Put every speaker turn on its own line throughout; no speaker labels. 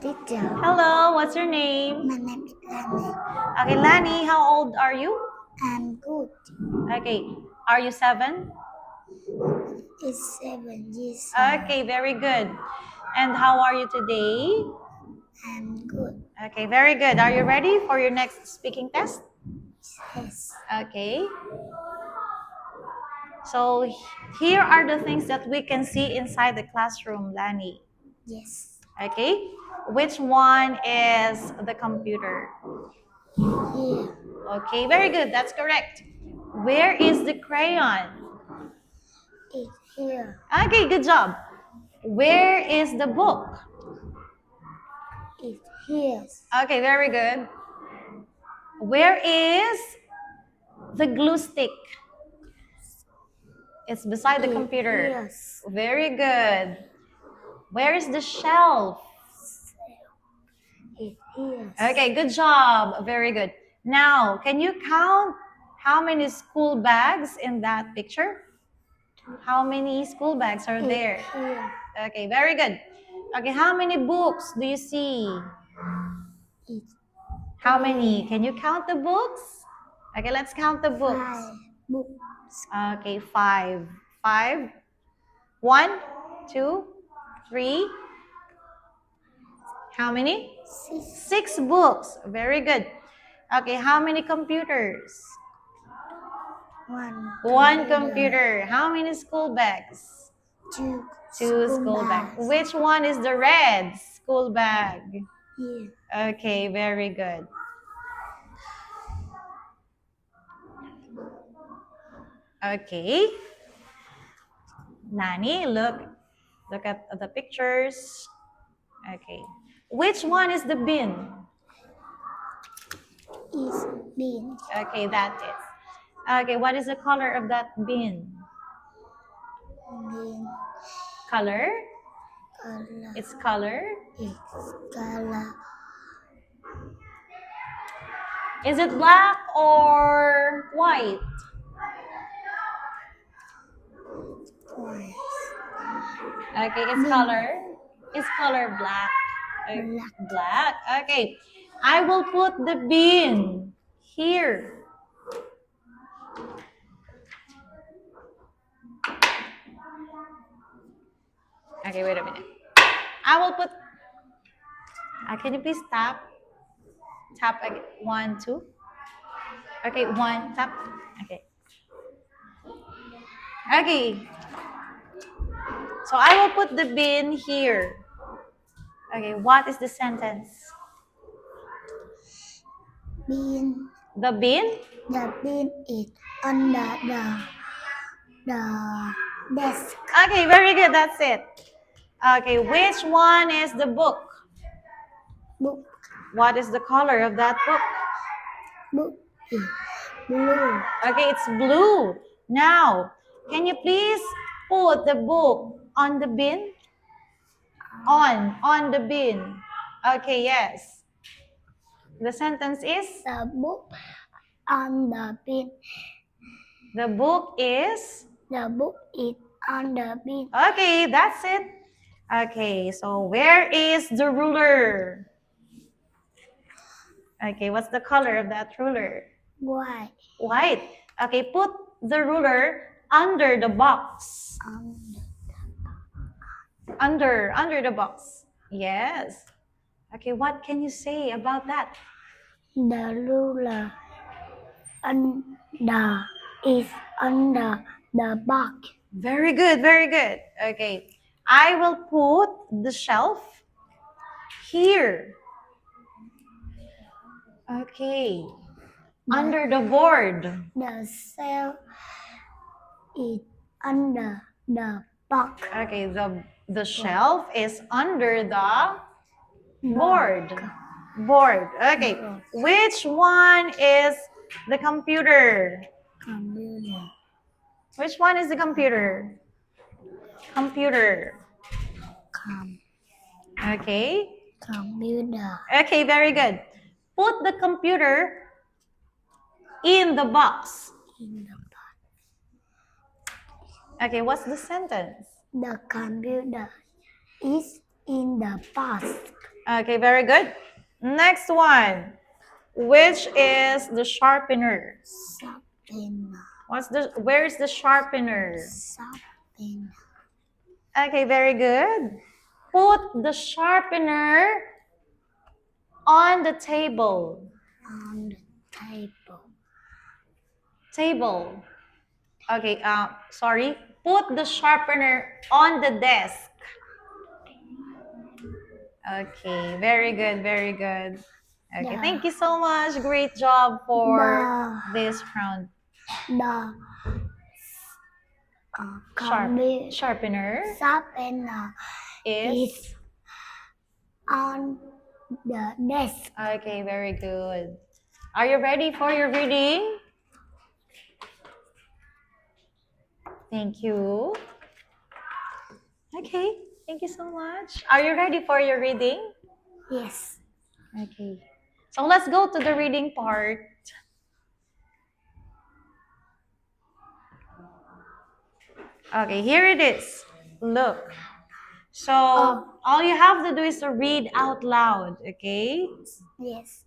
teacher.
Hello, what's your name?
My name is Lani.
Okay, Lani, how old are you?
I'm good.
Okay, are you 7?
It's 7 years
Okay, very good. And how are you today?
I'm good.
Okay, very good. Are you ready for your next speaking test?
Yes.
Okay. So here are the things that we can see inside the classroom, Lani.
Yes.
Okay, which one is the computer?
Here.
Okay, very good. That's correct. Where is the crayon?
It's here.
Okay, good job. Where is the book?
It's here.
Okay, very good. Where is the glue stick? It's beside the computer.
Yes.
Very good. Where is the shelf?
It's here.
Okay, good job. Very good. Now, can you count how many school bags in that picture? How many school bags are there?
It's here.
Okay, very good. Okay, how many books do you see?
It's
How many? Can you count the books? Okay, let's count the books.
5 books.
Okay, 5. 5. 1, 2, 3. How many?
6.
6 books. Very good. Okay, how many computers? 1 computer. How many school bags?
2
2 school bags. Which one is the red school bag?
Here.
Okay, very good. Okay. Nani, look at the pictures. Okay. Which one is the bin?
It's bin.
Okay, that's it. Okay, what is the color of that bin?
Bin.
Color?
Color.
Its color?
It's color.
Is it black or white?
White.
Okay, its color? Its color black. Black. Okay. I will put the bin here. Okay, wait a minute. I will put. Can you please tap? Tap again. 1, 2. Okay, 1 tap. Okay. Okay. So I will put the bin here. Okay, what is the sentence?
Bin.
The bin?
The bin is under the desk.
Okay, very good. That's it. Okay, which one is the book?
Book.
What is the color of that book?
Book is blue.
Okay, it's blue. Now, can you please put the book on the bin? On the bin. Okay, yes. The sentence is?
The book on the bin.
The book is?
The book is on the bin.
Okay, that's it. Okay, so where is the ruler? Okay, what's the color of that ruler?
White.
White. Okay, put the ruler under the box. Under the box. Yes. Okay, what can you say about that?
The ruler is under the box.
Very good, very good. Okay, I will put the shelf here. Okay, under the board.
The cell is under the box.
Okay, the shelf is under the board. Board. Okay, which one is the computer?
Computer.
Which one is the computer? Computer. Okay.
Computer.
Okay, very good. Put the computer in the box.
In the box.
Okay, what's the sentence?
The computer is in the box.
Okay, very good. Next one. Which is the sharpener?
Sharpener.
Where's the sharpener?
Sharpener.
Okay, very good. Put the sharpener on the table.
On the table.
Table. Okay, sorry. Put the sharpener on the desk. Okay, very good, very good. Okay,
Yeah.
thank you so much. Great job for this round.
The
Sharpener
sharpener
is
is on the desk.
okay, very good. Are you ready for your reading? Thank you. Okay, thank you so much. Are you ready for your reading?
Yes.
Okay. So let's go to the reading part. Okay, here it is. Look. So all you have to do is to read out loud, okay?
Yes.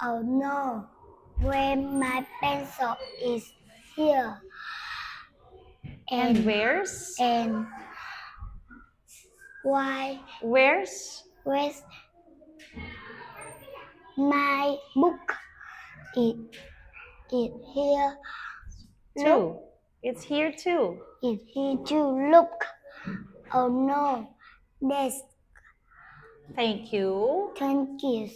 Oh no. When my pencil is here.
And where's?
And why?
Where's?
Where's my book? It here.
Two. It's here too.
It here too. Look. Oh no. Desk.
Thank you.
Thank you.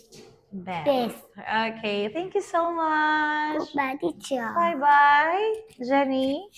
Beth.
Desk.
Okay, thank you so much.
Goodbye, teacher.
Bye-bye, Jenny.